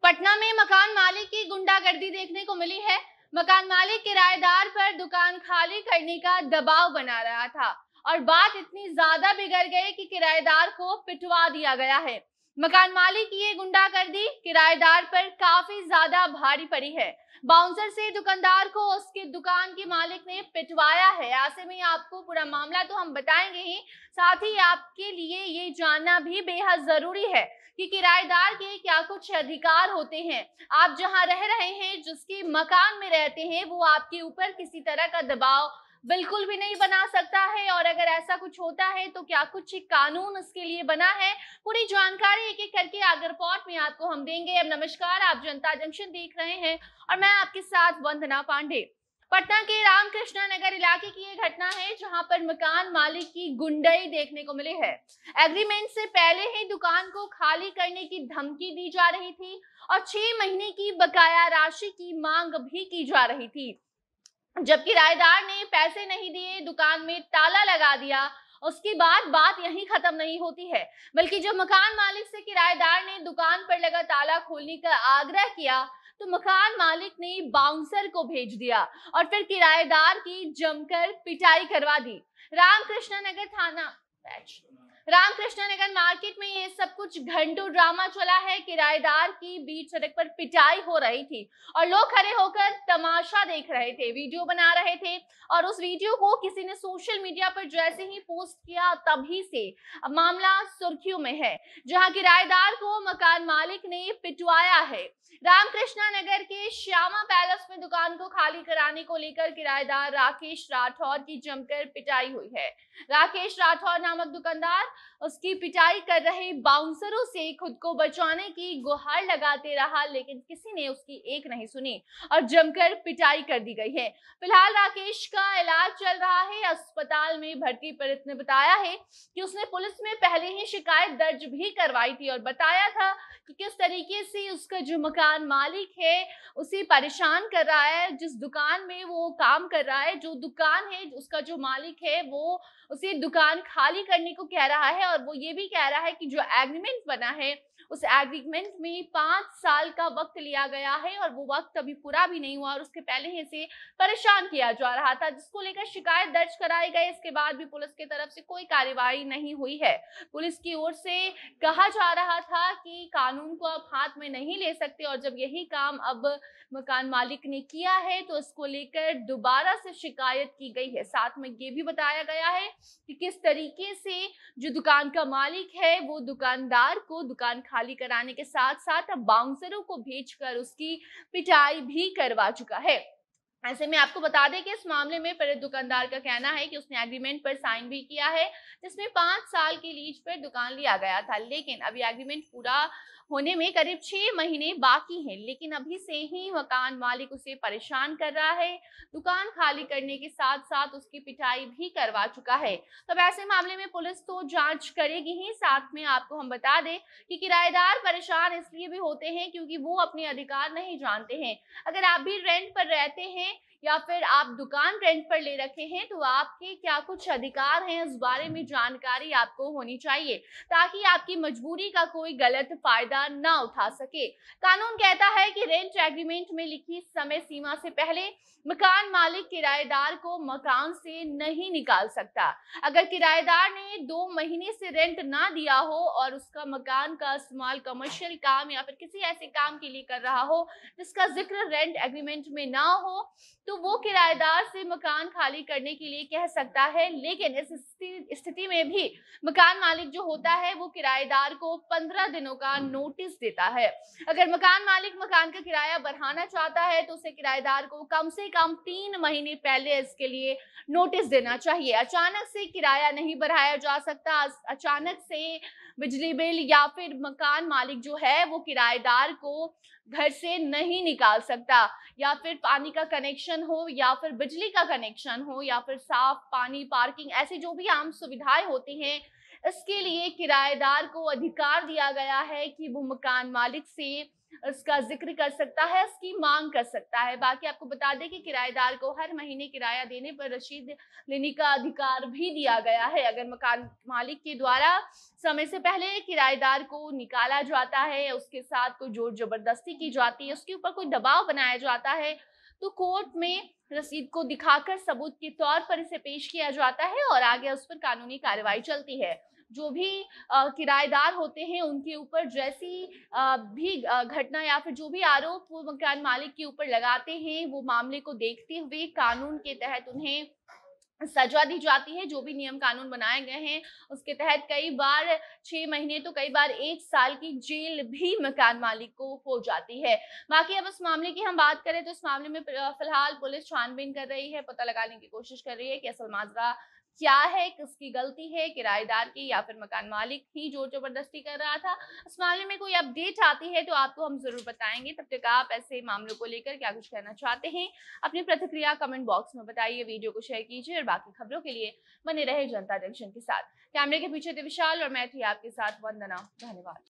पटना में मकान मालिक की गुंडागर्दी देखने को मिली है। मकान मालिक किराएदार पर दुकान खाली करने का दबाव बना रहा था और बात इतनी ज्यादा बिगड़ गई कि किराएदार को पिटवा दिया गया है। मकान मालिक की ये गुंडागर्दी किराएदार पर काफी ज्यादा भारी पड़ी है। बाउंसर से दुकानदार को उसकी दुकान के मालिक ने पिटवाया है। ऐसे में आपको पूरा मामला तो हम बताएंगे ही, साथ ही आपके लिए ये जानना भी बेहद जरूरी है कि किराएदार के क्या कुछ अधिकार होते हैं। आप जहां रह रहे हैं, जिसके मकान में रहते हैं, वो आपके ऊपर किसी तरह का दबाव बिल्कुल भी नहीं बना सकता है, और अगर ऐसा कुछ होता है तो क्या कुछ कानून उसके लिए बना है। पूरी जानकारी एक एक करके आगे रिपोर्ट में आपको हम देंगे। अब नमस्कार, आप जनता जंक्शन देख रहे हैं और मैं आपके साथ वंदना पांडे। पटना के रामकृष्णा नगर इलाके की ये घटना है, जहां पर मकान मालिक की गुंडई देखने को मिली है। एग्रीमेंट से पहले ही दुकान को खाली करने की धमकी दी जा रही थी और 6 महीने की बकाया राशि की मांग भी की जा रही थी। जब किराएदार ने पैसे नहीं दिए, दुकान में ताला लगा दिया, उसके बाद बात यहीं खत्म नहीं होती है, बल्कि जब मकान मालिक से किराएदार ने दुकान पर लगा ताला खोलने का आग्रह किया तो मकान मालिक ने बाउंसर को भेज दिया और फिर किराएदार की जमकर पिटाई करवा दी। रामकृष्णा नगर थाना रामकृष्णा नगर मार्केट में ये सब कुछ घंटों ड्रामा चला है। किराएदार की बीच सड़क पर पिटाई हो रही थी और लोग खड़े होकर तमाशा देख रहे थे, वीडियो बना रहे थे, और उस वीडियो को किसी ने सोशल मीडिया पर जैसे ही पोस्ट किया, तभी से मामला सुर्खियों में है, जहां किराएदार को मकान मालिक ने पिटवाया है। रामकृष्णा नगर के श्यामा पैलेस में दुकान को खाली कराने को लेकर किराएदार राकेश राठौर की जमकर पिटाई हुई है। राकेश राठौर नामक दुकानदार उसकी पिटाई कर रहे बाउंसरों से खुद को बचाने की गुहार लगाते रहा, लेकिन किसी ने उसकी एक नहीं सुनी और जमकर पिटाई कर दी गई है। फिलहाल राकेश का इलाज चल रहा है, अस्पताल में भर्ती। पीड़ित ने बताया है कि उसने पुलिस में पहले ही शिकायत दर्ज भी करवाई थी और बताया था कि किस तरीके से उसका जो मकान मालिक है उसे परेशान कर रहा है। जिस दुकान में वो काम कर रहा है, जो दुकान है, उसका जो मालिक है वो उसे दुकान खाली करने को कह रहा है, और वो ये भी कह रहा है कि जो एग्रीमेंट बना है उस एग्रीमेंट में 5 साल का वक्त लिया गया है और वो वक्त अभी पूरा भी नहीं हुआ और उसके पहले ही इसे परेशान किया जा रहा था, जिसको लेकर शिकायत दर्ज कराई गई। इसके बाद भी पुलिस की तरफ से कोई कार्रवाई नहीं हुई है। पुलिस की ओर से कहा जा रहा था कि कानून को आप हाथ में नहीं ले सकते, और जब यही काम अब मकान मालिक ने किया है तो इसको लेकर दोबारा से शिकायत की गई है। साथ में ये भी बताया गया है कि किस तरीके से जो दुकान का मालिक है वो दुकानदार को दुकान खाली कराने के साथ साथ बाउंसरों को भेजकर उसकी पिटाई भी करवा चुका है। ऐसे में आपको बता दें कि इस मामले में पीड़ित दुकानदार का कहना है कि उसने एग्रीमेंट पर साइन भी किया है, जिसमें 5 साल के लीज पर दुकान लिया गया था, लेकिन अभी एग्रीमेंट पूरा होने में करीब 6 महीने बाकी हैं, लेकिन अभी से ही मकान मालिक उसे परेशान कर रहा है, दुकान खाली करने के साथ साथ उसकी पिटाई भी करवा चुका है। तो ऐसे मामले में पुलिस तो जांच करेगी ही। साथ में आपको हम बता दें कि किराएदार परेशान इसलिए भी होते हैं क्योंकि वो अपने अधिकार नहीं जानते हैं। अगर आप भी रेंट पर रहते हैं या फिर आप दुकान रेंट पर ले रखे हैं तो आपके क्या कुछ अधिकार हैं, इस बारे में जानकारी आपको होनी चाहिए, ताकि आपकी मजबूरी का कोई गलत फायदा ना उठा सके। कानून कहता है कि रेंट एग्रीमेंट में लिखी समय सीमा से पहले मकान मालिक किराएदार को मकान से नहीं निकाल सकता। अगर किराएदार ने 2 महीने से रेंट ना दिया हो और उसका मकान का इस्तेमाल कमर्शियल काम या फिर किसी ऐसे काम के लिए कर रहा हो जिसका जिक्र रेंट एग्रीमेंट में ना हो, तो वो किराएदार से मकान खाली करने के लिए कह सकता है। लेकिन इस स्थिति में भी मकान मालिक जो होता है वो किराएदार को 15 दिनों का नोटिस देता है। अगर मकान मालिक मकान का किराया बढ़ाना चाहता है तो उसे किराएदार को कम से कम 3 महीने पहले इसके लिए नोटिस देना चाहिए। अचानक से किराया नहीं बढ़ाया जा सकता। अचानक से बिजली बिल या फिर मकान मालिक जो है वो किराएदार को घर से नहीं निकाल सकता, या फिर पानी का कनेक्शन हो या फिर बिजली का कनेक्शन हो या फिर साफ पानी, पार्किंग, ऐसी जो भी आम सुविधाएं होती हैं, इसके लिए किराएदार को अधिकार दिया गया है कि वो मकान मालिक से इसका जिक्र कर सकता है, इसकी मांग कर सकता है। बाकी आपको बता दें कि किराएदार को हर महीने किराया देने पर रसीद लेने का अधिकार भी दिया गया है। अगर मकान मालिक के द्वारा समय से पहले किराएदार को निकाला जाता है, उसके साथ कोई जोर जबरदस्ती की जाती है, उसके ऊपर कोई दबाव बनाया जाता है, तो कोर्ट में रसीद को दिखाकर सबूत के तौर पर इसे पेश किया जाता है और आगे उस पर कानूनी कार्रवाई चलती है। जो भी किराएदार होते हैं उनके ऊपर जैसी भी घटना या फिर जो भी आरोप वो मकान मालिक के ऊपर लगाते हैं, वो मामले को देखते हुए कानून के तहत उन्हें सजा दी जाती है। जो भी नियम कानून बनाए गए हैं उसके तहत कई बार 6 महीने तो कई बार 1 साल की जेल भी मकान मालिक को हो जाती है। बाकी अब इस मामले की हम बात करें तो इस मामले में फिलहाल पुलिस छानबीन कर रही है, पता लगाने की कोशिश कर रही है कि असल माजरा क्या है, किसकी गलती है, किराएदार की या फिर मकान मालिक ही जोर जबरदस्ती कर रहा था। इस मामले में कोई अपडेट आती है तो आपको हम जरूर बताएंगे। तब तक आप ऐसे मामलों को लेकर क्या कुछ कहना चाहते हैं, अपनी प्रतिक्रिया कमेंट बॉक्स में बताइए, वीडियो को शेयर कीजिए और बाकी खबरों के लिए बने रहे जनता जंक्शन के साथ। कैमरे के पीछे थे विशाल और मैं थी आपके साथ वंदना। धन्यवाद।